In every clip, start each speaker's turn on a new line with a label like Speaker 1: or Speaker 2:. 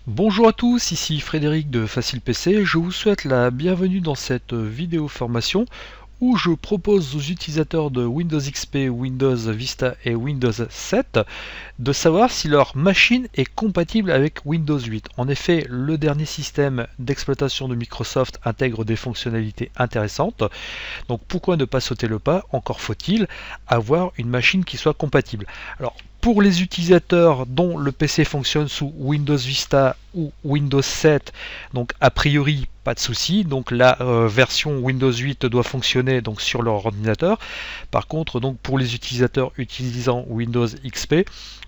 Speaker 1: Bonjour à tous, ici Frédéric de Facile PC. Je vous souhaite la bienvenue dans cette vidéo formation où je propose aux utilisateurs de Windows XP, Windows Vista et Windows 7 de savoir si leur machine est compatible avec Windows 8. En effet, le dernier système d'exploitation de Microsoft intègre des fonctionnalités intéressantes. Donc pourquoi ne pas sauter le pas? Encore faut-il avoir une machine qui soit compatible. Alors, pour les utilisateurs dont le PC fonctionne sous Windows Vista ou Windows 7, donc a priori pas de souci, donc la version Windows 8 doit fonctionner donc sur leur ordinateur. Par contre, donc pour les utilisateurs utilisant Windows XP,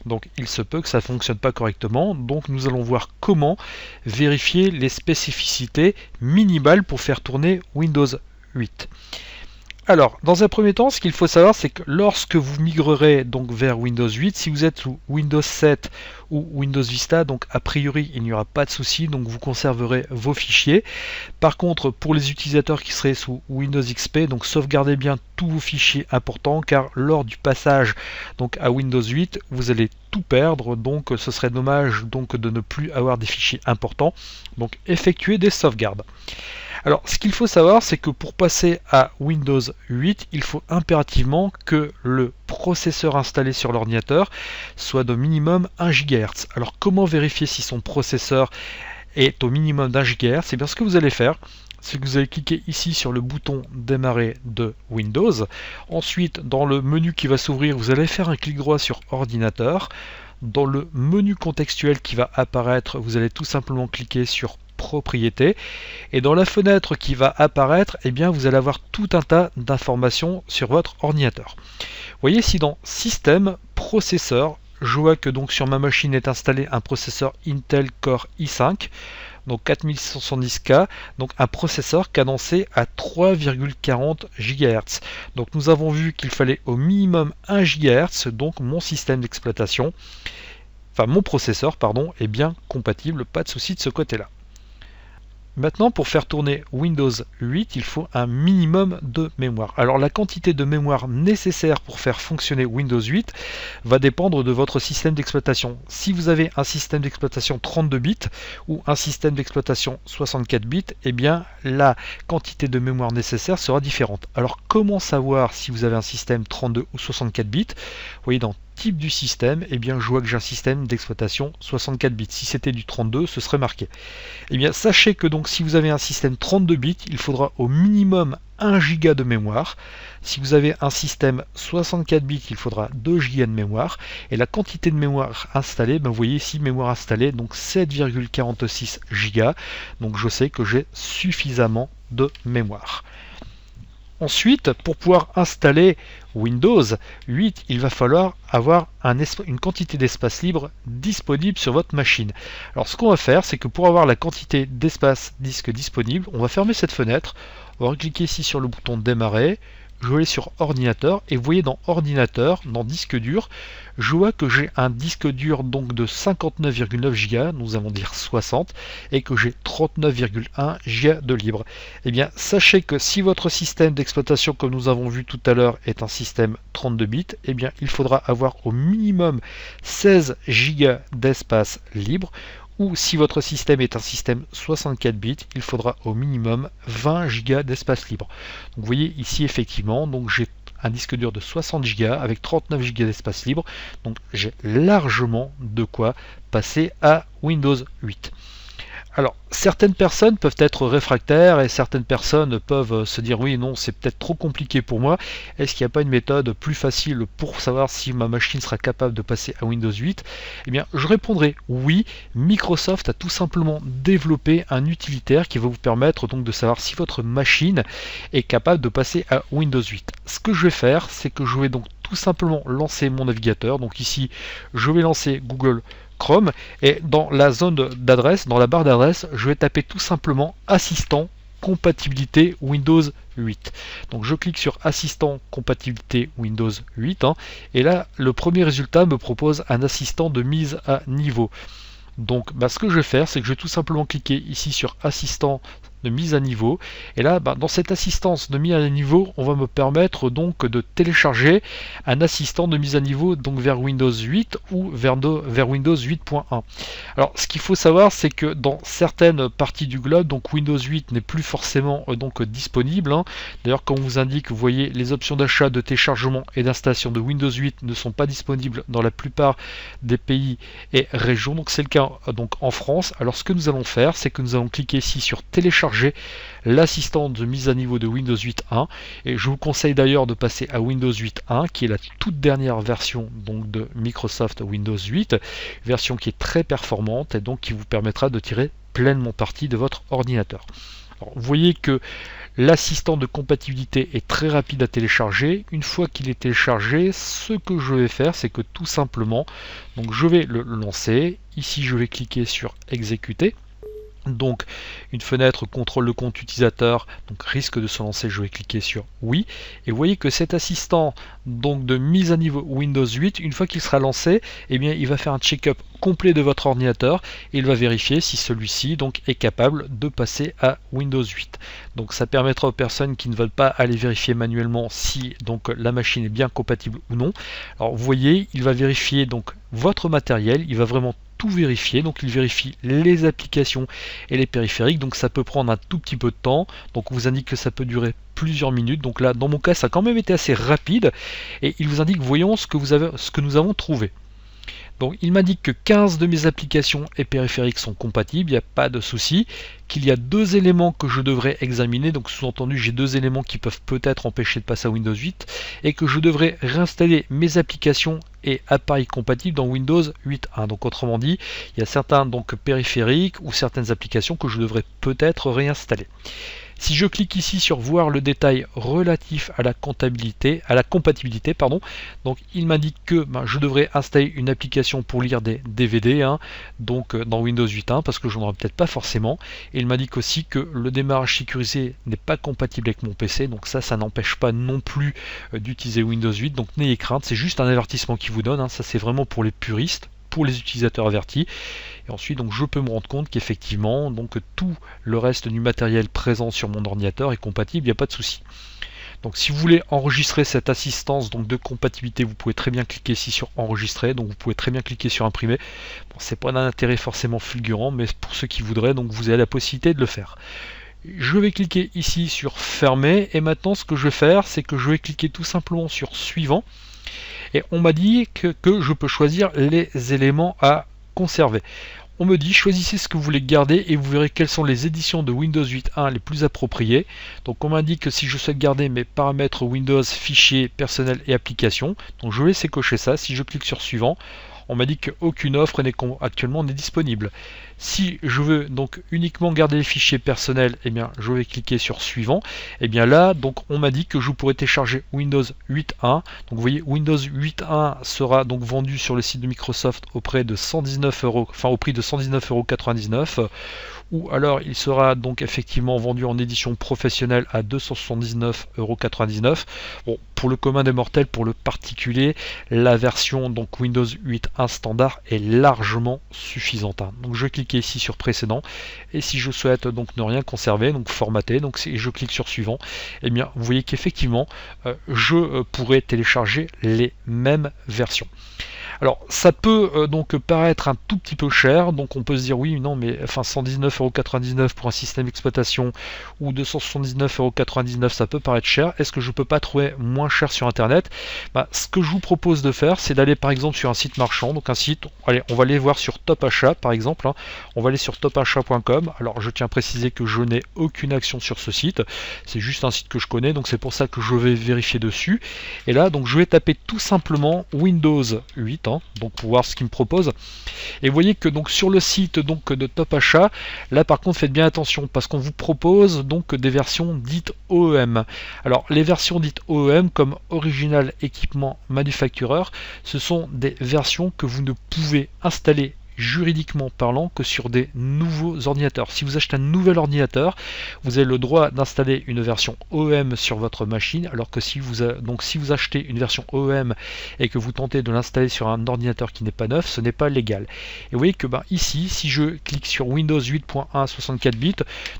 Speaker 1: donc il se peut que ça ne fonctionne pas correctement. Donc nous allons voir comment vérifier les spécificités minimales pour faire tourner Windows 8. Alors, dans un premier temps, ce qu'il faut savoir, c'est que lorsque vous migrerez donc vers Windows 8, si vous êtes sous Windows 7 ou Windows Vista, donc a priori il n'y aura pas de souci, donc vous conserverez vos fichiers. Par contre, pour les utilisateurs qui seraient sous Windows XP, donc sauvegardez bien tous vos fichiers importants, car lors du passage donc à Windows 8, vous allez tout perdre, donc ce serait dommage donc de ne plus avoir des fichiers importants. Donc effectuez des sauvegardes. Alors, ce qu'il faut savoir, c'est que pour passer à Windows 8, il faut impérativement que le processeur installé sur l'ordinateur soit d'au minimum 1 GHz. Alors, comment vérifier si son processeur est au minimum d'1 GHz? C'est bien ce que vous allez faire. C'est que vous allez cliquer ici sur le bouton démarrer de Windows. Ensuite, dans le menu qui va s'ouvrir, vous allez faire un clic droit sur ordinateur. Dans le menu contextuel qui va apparaître, vous allez tout simplement cliquer sur propriétés, et dans la fenêtre qui va apparaître, eh bien, vous allez avoir tout un tas d'informations sur votre ordinateur. Vous voyez ici dans système, processeur, je vois que donc sur ma machine est installé un processeur Intel Core i5, donc 4670K, donc un processeur cadencé à 3,40 GHz. Donc nous avons vu qu'il fallait au minimum 1 GHz, donc mon système d'exploitation, enfin mon processeur, pardon, est bien compatible, pas de souci de ce côté-là. Maintenant, pour faire tourner Windows 8, il faut un minimum de mémoire. Alors la quantité de mémoire nécessaire pour faire fonctionner Windows 8 va dépendre de votre système d'exploitation. Si vous avez un système d'exploitation 32 bits ou un système d'exploitation 64 bits, eh bien la quantité de mémoire nécessaire sera différente. Alors comment savoir si vous avez un système 32 ou 64 bits? Vous voyez dans type du système, eh bien je vois que j'ai un système d'exploitation 64 bits. Si c'était du 32, ce serait marqué. Eh bien sachez que donc si vous avez un système 32 bits, il faudra au minimum 1 Go de mémoire. Si vous avez un système 64 bits, il faudra 2 Go de mémoire. Et la quantité de mémoire installée, vous voyez ici, mémoire installée, donc 7,46 Go. Donc je sais que j'ai suffisamment de mémoire. Ensuite, pour pouvoir installer Windows 8, il va falloir avoir une quantité d'espace libre disponible sur votre machine. Alors ce qu'on va faire, c'est que pour avoir la quantité d'espace disque disponible, on va fermer cette fenêtre, on va cliquer ici sur le bouton démarrer, je vais aller sur ordinateur, et vous voyez dans ordinateur, dans disque dur, je vois que j'ai un disque dur donc de 59,9 Go, nous allons dire 60, et que j'ai 39,1 Go de libre. Eh bien, sachez que si votre système d'exploitation, comme nous avons vu tout à l'heure, est un système 32 bits, eh bien, il faudra avoir au minimum 16 Go d'espace libre, ou si votre système est un système 64 bits, il faudra au minimum 20 Go d'espace libre. Donc, vous voyez ici effectivement, donc j'ai un disque dur de 60 Go avec 39 Go d'espace libre, donc j'ai largement de quoi passer à Windows 8. Alors, certaines personnes peuvent être réfractaires et certaines personnes peuvent se dire oui, non, c'est peut-être trop compliqué pour moi. Est-ce qu'il n'y a pas une méthode plus facile pour savoir si ma machine sera capable de passer à Windows 8? Eh bien, je répondrai oui. Microsoft a tout simplement développé un utilitaire qui va vous permettre donc de savoir si votre machine est capable de passer à Windows 8. Ce que je vais faire, c'est que je vais donc tout simplement lancer mon navigateur. Donc ici, je vais lancer Google Chrome, et dans la zone d'adresse, dans la barre d'adresse, je vais taper tout simplement assistant compatibilité Windows 8. Donc je clique sur assistant compatibilité Windows 8, et là le premier résultat me propose un assistant de mise à niveau. Donc ce que je vais faire, c'est que je vais tout simplement cliquer ici sur assistant de mise à niveau. Et là, dans cette assistance de mise à niveau, on va me permettre donc de télécharger un assistant de mise à niveau donc vers Windows 8 ou vers Windows 8.1. Alors, ce qu'il faut savoir, c'est que dans certaines parties du globe, donc Windows 8 n'est plus forcément donc disponible. D'ailleurs, quand on vous indique, vous voyez, les options d'achat, de téléchargement et d'installation de Windows 8 ne sont pas disponibles dans la plupart des pays et régions. Donc c'est le cas donc en France. Alors ce que nous allons faire, c'est que nous allons cliquer ici sur télécharger l'assistant de mise à niveau de Windows 8.1, et je vous conseille d'ailleurs de passer à Windows 8.1 qui est la toute dernière version donc de Microsoft Windows 8, version qui est très performante et donc qui vous permettra de tirer pleinement parti de votre ordinateur. Alors, vous voyez que l'assistant de compatibilité est très rapide à télécharger. Une fois qu'il est téléchargé, ce que je vais faire, c'est que tout simplement, donc je vais le lancer. Ici, je vais cliquer sur exécuter. Donc une fenêtre contrôle le compte utilisateur donc risque de se lancer, je vais cliquer sur oui, et vous voyez que cet assistant donc de mise à niveau Windows 8, une fois qu'il sera lancé, eh bien il va faire un check-up complet de votre ordinateur et il va vérifier si celui-ci donc est capable de passer à Windows 8. Donc ça permettra aux personnes qui ne veulent pas aller vérifier manuellement si donc la machine est bien compatible ou non. Alors vous voyez, il va vérifier donc votre matériel, il va vraiment tout vérifier, donc il vérifie les applications et les périphériques, donc ça peut prendre un tout petit peu de temps, donc on vous indique que ça peut durer plusieurs minutes, donc là dans mon cas ça a quand même été assez rapide, et il vous indique voyons ce que nous avons trouvé. Donc il m'indique que 15 de mes applications et périphériques sont compatibles, il n'y a pas de souci, qu'il y a deux éléments que je devrais examiner, donc sous-entendu j'ai deux éléments qui peuvent peut-être empêcher de passer à Windows 8, et que je devrais réinstaller mes applications et appareils compatibles dans Windows 8.1. Donc autrement dit, il y a certains donc périphériques ou certaines applications que je devrais peut-être réinstaller. Si je clique ici sur voir le détail relatif à la compatibilité, donc il m'indique que je devrais installer une application pour lire des DVD, donc dans Windows 8.1 parce que je n'en aurai peut-être pas forcément. Et il m'indique aussi que le démarrage sécurisé n'est pas compatible avec mon PC, donc ça n'empêche pas non plus d'utiliser Windows 8. Donc n'ayez crainte, c'est juste un avertissement qu'il vous donne, ça c'est vraiment pour les puristes, pour les utilisateurs avertis. Et ensuite donc je peux me rendre compte qu'effectivement donc tout le reste du matériel présent sur mon ordinateur est compatible, il n'y a pas de souci. Donc si vous voulez enregistrer cette assistance donc de compatibilité, vous pouvez très bien cliquer ici sur enregistrer, donc vous pouvez très bien cliquer sur imprimer. Bon, c'est pas d'un intérêt forcément fulgurant, mais pour ceux qui voudraient, donc vous avez la possibilité de le faire. Je vais cliquer ici sur fermer, et maintenant ce que je vais faire, c'est que je vais cliquer tout simplement sur suivant. Et on m'a dit que je peux choisir les éléments à conserver. On me dit choisissez ce que vous voulez garder et vous verrez quelles sont les éditions de Windows 8.1 les plus appropriées. Donc on m'indique que si je souhaite garder mes paramètres Windows, fichiers, personnel et applications, donc je vais laisser cocher ça. Si je clique sur suivant, on m'a dit qu'aucune offre actuellement n'est disponible. Si je veux donc uniquement garder les fichiers personnels, eh bien je vais cliquer sur suivant. Et bien là, donc on m'a dit que je pourrais télécharger Windows 8.1. Donc vous voyez, Windows 8.1 sera donc vendu sur le site de Microsoft auprès de 119 €, enfin au prix de 119,99 €. Ou alors il sera donc effectivement vendu en édition professionnelle à 279,99 €. Bon, pour le commun des mortels, pour le particulier, la version donc Windows 8.1 standard est largement suffisante. Donc je clique ici sur précédent, et si je souhaite donc ne rien conserver, donc formater, donc si je clique sur suivant, et bien vous voyez qu'effectivement je pourrais télécharger les mêmes versions. Alors ça peut donc paraître un tout petit peu cher, donc on peut se dire oui, non, mais enfin 119,99 € pour un système d'exploitation ou 279,99 € ça peut paraître cher. Est-ce que je peux pas trouver moins cher sur internet? Ce que je vous propose de faire, c'est d'aller par exemple sur un site marchand, donc un site, allez, on va aller voir sur Top Achat par exemple, on va aller sur topachat.com. Alors je tiens à préciser que je n'ai aucune action sur ce site, c'est juste un site que je connais, donc c'est pour ça que je vais vérifier dessus. Et là donc je vais taper tout simplement Windows 8, donc pour voir ce qu'il me propose. Et vous voyez que donc sur le site donc de Top Achat, là par contre faites bien attention parce qu'on vous propose donc des versions dites OEM. Alors les versions dites OEM comme Original Equipment Manufacturer, ce sont des versions que vous ne pouvez installer juridiquement parlant que sur des nouveaux ordinateurs. Si vous achetez un nouvel ordinateur, vous avez le droit d'installer une version OEM sur votre machine, alors que si vous achetez une version OEM et que vous tentez de l'installer sur un ordinateur qui n'est pas neuf, ce n'est pas légal. Et vous voyez que ici, si je clique sur Windows 8.1 64 bits,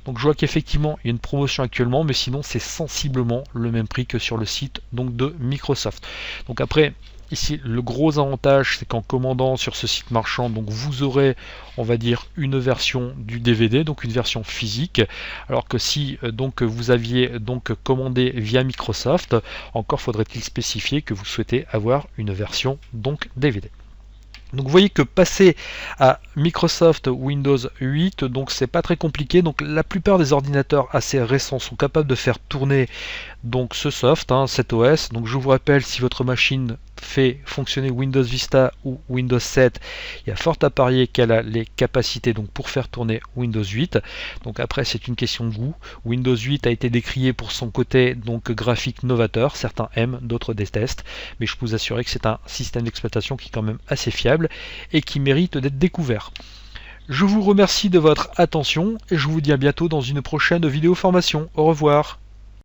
Speaker 1: donc je vois qu'effectivement il y a une promotion actuellement, mais sinon c'est sensiblement le même prix que sur le site donc de Microsoft. Donc après, ici, le gros avantage, c'est qu'en commandant sur ce site marchand, donc vous aurez, on va dire, une version du DVD, donc une version physique, alors que si donc vous aviez donc commandé via Microsoft, encore faudrait-il spécifier que vous souhaitez avoir une version donc DVD. Donc vous voyez que passer à Microsoft Windows 8, donc c'est pas très compliqué. Donc la plupart des ordinateurs assez récents sont capables de faire tourner donc ce soft, cet OS. Donc je vous rappelle, si votre machine fait fonctionner Windows Vista ou Windows 7, il y a fort à parier qu'elle a les capacités donc pour faire tourner Windows 8. Donc après c'est une question de goût. Windows 8 a été décrié pour son côté donc graphique novateur. Certains aiment, d'autres détestent, mais je peux vous assurer que c'est un système d'exploitation qui est quand même assez fiable et qui mérite d'être découvert. Je vous remercie de votre attention et je vous dis à bientôt dans une prochaine vidéo formation. Au revoir.